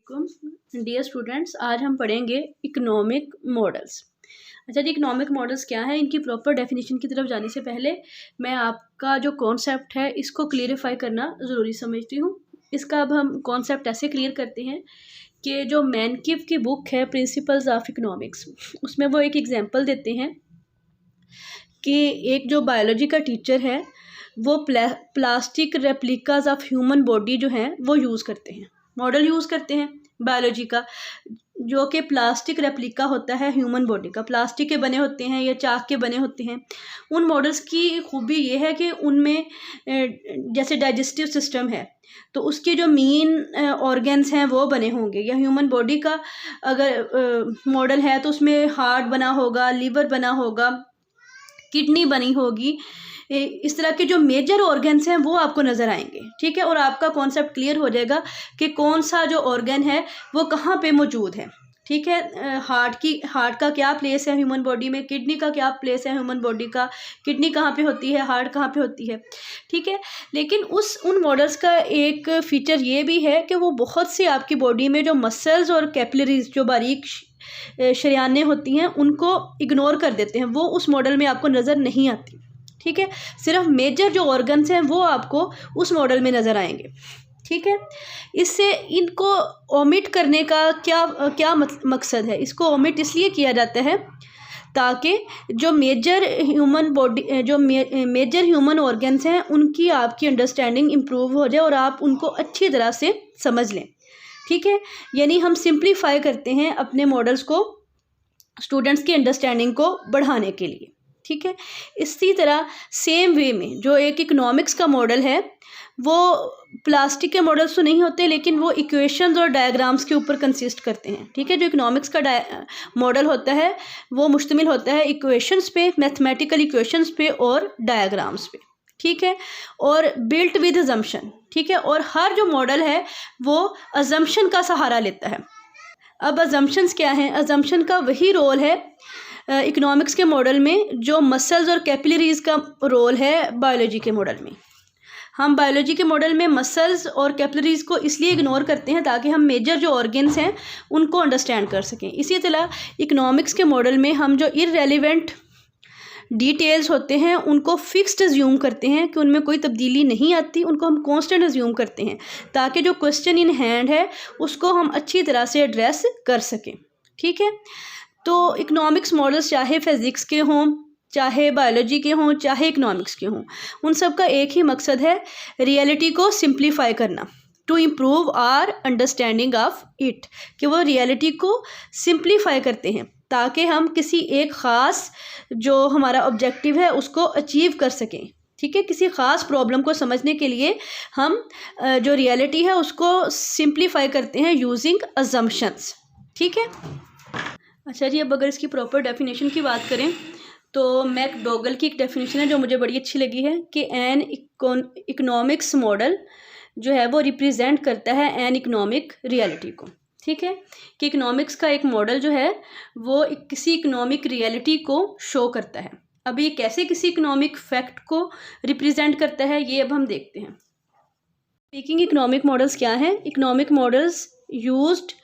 वालेकुम dear students, आज हम पढ़ेंगे इकोनॉमिक मॉडल्स। अच्छा जी, इकोनॉमिक मॉडल्स क्या है? इनकी प्रॉपर डेफिनेशन की तरफ जाने से पहले मैं आपका जो कॉन्सेप्ट है इसको क्लियरिफाई करना ज़रूरी समझती हूँ। इसका अब हम कॉन्सेप्ट ऐसे क्लियर करते हैं कि जो मैनकिव की बुक है प्रिंसिपल्स ऑफ इकोनॉमिक्स, उसमें वो एक एग्जांपल देते हैं कि एक जो बायोलॉजी का टीचर है वो plastic replicas of human body जो है वो यूज़ करते हैं, मॉडल यूज़ करते हैं बायोलॉजी का, जो कि प्लास्टिक रेप्लिका होता है ह्यूमन बॉडी का, प्लास्टिक के बने होते हैं या चाक के बने होते हैं। उन मॉडल्स की खूबी ये है कि उनमें जैसे डाइजेस्टिव सिस्टम है तो उसके जो मेन ऑर्गन्स हैं वो बने होंगे, या ह्यूमन बॉडी का अगर मॉडल है तो उसमें हार्ट बना होगा, लीवर बना होगा, किडनी बनी होगी। इस तरह के जो मेजर ऑर्गन्स हैं वो आपको नज़र आएंगे, ठीक है। और आपका कॉन्सेप्ट क्लियर हो जाएगा कि कौन सा जो ऑर्गन है वो कहाँ पे मौजूद है, ठीक है। हार्ट का क्या प्लेस है ह्यूमन बॉडी में, किडनी का क्या प्लेस है ह्यूमन बॉडी का, किडनी कहाँ पे होती है, हार्ट कहाँ पे होती है, ठीक है। लेकिन उन मॉडल्स का एक फ़ीचर ये भी है कि वो बहुत से आपकी बॉडी में जो मसल्स और कैपिलरीज, जो बारीक शरियानें होती हैं, उनको इग्नोर कर देते हैं, वो उस मॉडल में आपको नज़र नहीं आती, ठीक है। सिर्फ मेजर जो ऑर्गन्स हैं वो आपको उस मॉडल में नज़र आएंगे, ठीक है। इससे इनको ओमिट करने का क्या मकसद है? इसको ओमिट इसलिए किया जाता है ताकि जो मेजर ह्यूमन ऑर्गन्स हैं उनकी आपकी अंडरस्टैंडिंग इम्प्रूव हो जाए और आप उनको अच्छी तरह से समझ लें, ठीक है। यानी हम सिंप्लीफाई करते हैं अपने मॉडल्स को स्टूडेंट्स की अंडरस्टैंडिंग को बढ़ाने के लिए, ठीक है। इसी तरह सेम वे में जो एक इकोनॉमिक्स का मॉडल है वो प्लास्टिक के मॉडल्स तो नहीं होते, लेकिन वो इक्वेशंस और डायग्राम्स के ऊपर कंसिस्ट करते हैं, ठीक है। जो इकोनॉमिक्स का मॉडल होता है वो मुश्तमिल होता है इक्वेशंस पे, मैथमेटिकल इक्वेशंस पे और डायग्राम्स पे, ठीक है, और बिल्ट विद अजम्पशन, ठीक है। और हर जो मॉडल है वो अजम्पशन का सहारा लेता है। अब अजम्पशंस क्या हैं? अजम्पशन का वही रोल है इकोनॉमिक्स के मॉडल में जो मसल्स और कैपिलरीज का रोल है बायोलॉजी के मॉडल में। हम बायोलॉजी के मॉडल में मसल्स और कैपिलरीज को इसलिए इग्नोर करते हैं ताकि हम मेजर जो ऑर्गन्स हैं उनको अंडरस्टैंड कर सकें। इसी तरह इकोनॉमिक्स के मॉडल में हम जो इररेलेवेंट डिटेल्स होते हैं उनको फिक्स्ड अज्यूम करते हैं कि उनमें कोई तब्दीली नहीं आती, उनको हम कांस्टेंट अज्यूम करते हैं ताकि जो क्वेश्चन इन हैंड है उसको हम अच्छी तरह से एड्रेस कर सकें, ठीक है। तो इकोनॉमिक्स मॉडल्स चाहे फिज़िक्स के हों, चाहे बायोलॉजी के हों, चाहे इकोनॉमिक्स के हों, उन सब का एक ही मकसद है रियलिटी को सिंप्लीफाई करना, to improve our understanding of it, कि वो रियलिटी को सिंप्लीफाई करते हैं ताकि हम किसी एक ख़ास जो हमारा ऑब्जेक्टिव है उसको अचीव कर सकें, ठीक है। किसी ख़ास प्रॉब्लम को समझने के लिए हम जो रियलिटी है उसको सिंप्लीफाई करते हैं यूजिंग अजम्पशंस, ठीक है। अच्छा जी, अब अगर इसकी प्रॉपर डेफिनेशन की बात करें तो मैकडोगल की एक डेफिनेशन है जो मुझे बड़ी अच्छी लगी है कि एन इकोनॉमिक्स मॉडल जो है वो रिप्रेजेंट करता है एन इकोनॉमिक रियलिटी को, ठीक है। कि इकोनॉमिक्स का एक मॉडल जो है वो किसी इकोनॉमिक रियलिटी को शो करता है। अब ये कैसे किसी इकोनॉमिक फैक्ट को रिप्रेजेंट करता है ये अब हम देखते हैं। स्पीकिंग इकोनॉमिक मॉडल्स क्या हैं? Economic models used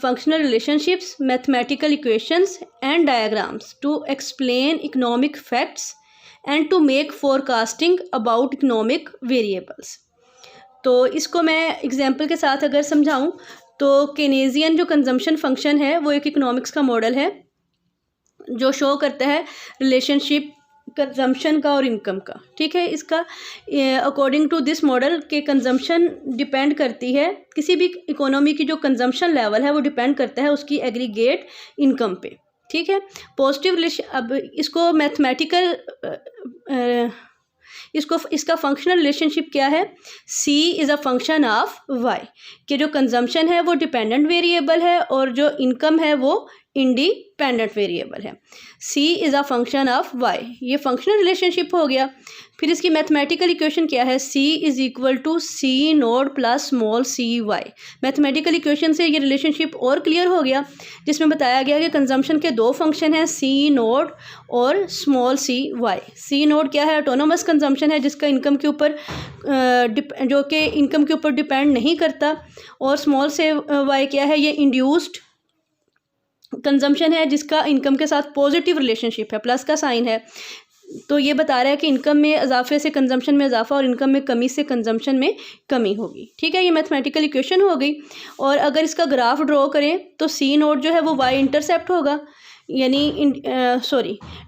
functional relationships, mathematical equations and diagrams to explain economic facts and to make forecasting about economic variables। तो इसको मैं एग्जांपल के साथ अगर समझाऊं तो केनेजियन जो कंजम्पशन फंक्शन है वो एक इकोनॉमिक्स का मॉडल है जो शो करता है रिलेशनशिप कंजम्पशन का और इनकम का, ठीक है। इसका अकॉर्डिंग टू दिस मॉडल के कंजम्पशन डिपेंड करती है, किसी भी इकोनॉमी की जो कंजम्पशन लेवल है वो डिपेंड करता है उसकी एग्रीगेट इनकम पे, ठीक है। पॉजिटिव रिलेशन, अब इसको मैथमेटिकल इसका फंक्शनल रिलेशनशिप क्या है? C is a function of Y, कि जो कंजम्पशन है वो डिपेंडेंट वेरिएबल है और जो इनकम है वो इंडिपेंडेंट वेरिएबल है। C is a function of Y, ये फंक्शनल रिलेशनशिप हो गया। फिर इसकी मैथमेटिकल इक्वेशन क्या है, C is equal to C nought plus small C Y. Mathematical equation से ये रिलेशनशिप और क्लियर हो गया, जिसमें बताया गया कि कंजम्पशन के दो फंक्शन हैं, सी नोड और स्मॉल सी वाई। सी नोड क्या है, ऑटोनोमस कंजम्पशन है, जिसका इनकम के ऊपर जो कि इनकम के ऊपर डिपेंड नहीं करता। और स्मॉल से वाई क्या है, ये इंड्यूस्ड कंजम्पशन है, जिसका इनकम के साथ पॉजिटिव रिलेशनशिप है, प्लस का साइन है। तो ये बता रहा है कि इनकम में इजाफे से कंजम्पशन में इजाफा और इनकम में कमी से कंजम्पशन में कमी होगी। ठीक है, ये मैथमेटिकल इक्वेशन हो गई। और अगर इसका ग्राफ ड्रॉ करें तो सी नोड जो है वो वाई इंटरसेप्ट होगा, यानी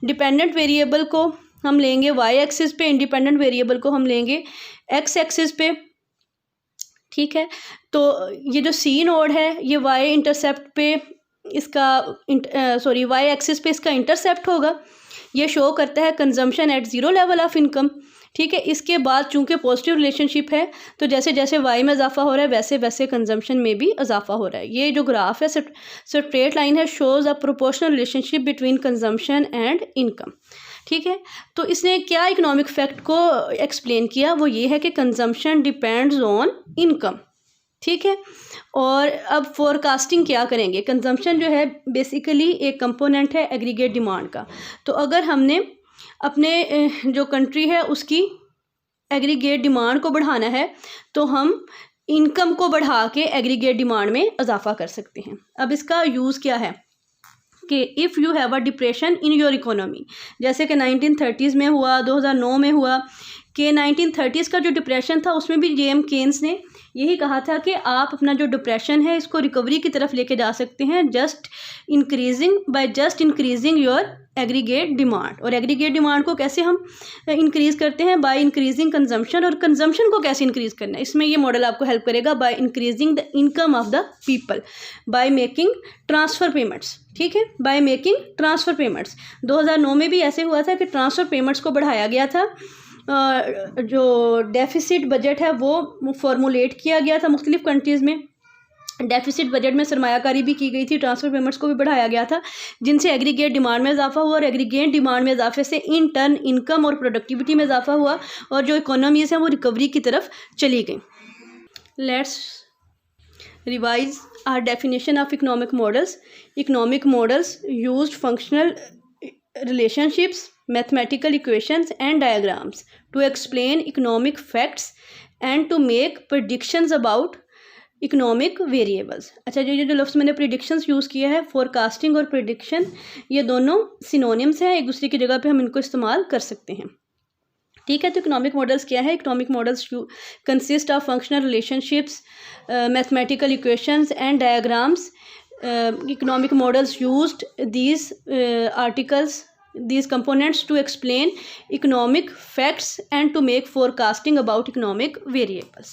डिपेंडेंट वेरिएबल को हम लेंगे वाई एक्सिस पे, इंडिपेंडेंट वेरिएबल को हम लेंगे एक्स एक्सिस पे। ठीक है, तो ये जो सी नोड है ये वाई इंटरसेप्ट पे इसका वाई एक्सिस पे इसका इंटरसेप्ट होगा। ये शो करता है consumption at zero level of income. ठीक है, इसके बाद चूंकि पॉजिटिव रिलेशनशिप है तो जैसे जैसे वाई में इजाफा हो रहा है वैसे वैसे कंजम्पशन में भी इजाफा हो रहा है। ये जो ग्राफ है स्ट्रेट लाइन है, shows a proportional relationship between consumption and income. ठीक है, तो इसने क्या इकोनॉमिक फैक्ट को एक्सप्लेन किया, वो ये है कि कंजम्पशन डिपेंड्स ऑन इनकम। ठीक है, और अब फोरकास्टिंग क्या करेंगे। कंजम्पशन जो है बेसिकली एक कंपोनेंट है एग्रीगेट डिमांड का। तो अगर हमने अपने जो कंट्री है उसकी एग्रीगेट डिमांड को बढ़ाना है तो हम इनकम को बढ़ा के एग्रीगेट डिमांड में इजाफा कर सकते हैं। अब इसका यूज़ क्या है कि if you have a depression in your economy, जैसे कि 1930s में हुआ, 2009 में हुआ, कि 1930s का जो डिप्रेशन था उसमें भी जेएम केन्स ने यही कहा था कि आप अपना जो डिप्रेशन है इसको रिकवरी की तरफ लेके जा सकते हैं just increasing your aggregate demand. और एग्रीगेट डिमांड को कैसे हम इंक्रीज़ करते हैं, बाय इंक्रीजिंग कंजम्पशन। और कंजम्पशन को कैसे इंक्रीज़ करना है, इसमें ये मॉडल आपको हेल्प करेगा, by increasing the income of the people by making transfer payments. ठीक है, बाय मेकिंग ट्रांसफ़र पेमेंट्स। 2009 में भी ऐसे हुआ था कि ट्रांसफ़र पेमेंट्स को बढ़ाया गया था। जो डेफिसिट बजट है वो फॉर्मुलेट किया गया था मुख्तलिफ कंट्रीज़ में। डेफिसिट बजट में सरमायाकारी भी की गई थी, ट्रांसफ़र पेमेंट्स को भी बढ़ाया गया था, जिनसे एग्रीगेट डिमांड में इजाफा हुआ। और एग्रीगेट डिमांड में इजाफे से इन टर्न इनकम और प्रोडक्टिविटी में इजाफा हुआ और जो इकोनॉमीज़ हैं वो रिकवरी की तरफ चली गई। Let's revise our definition of economic models. Economic models used functional relationships, mathematical equations and diagrams to explain economic facts and to make predictions about economic variables। अच्छा, जो लफ्ज़ मैंने predictions यूज़ किया है, forecasting और prediction, ये दोनों synonyms हैं, एक दूसरे की जगह पे हम इनको इस्तेमाल कर सकते हैं। ठीक है, तो इकोनॉमिक मॉडल्स क्या है। Economic models consist of functional relationships, mathematical equations and diagrams. Economic models used these components to explain economic facts and to make forecasting about economic variables.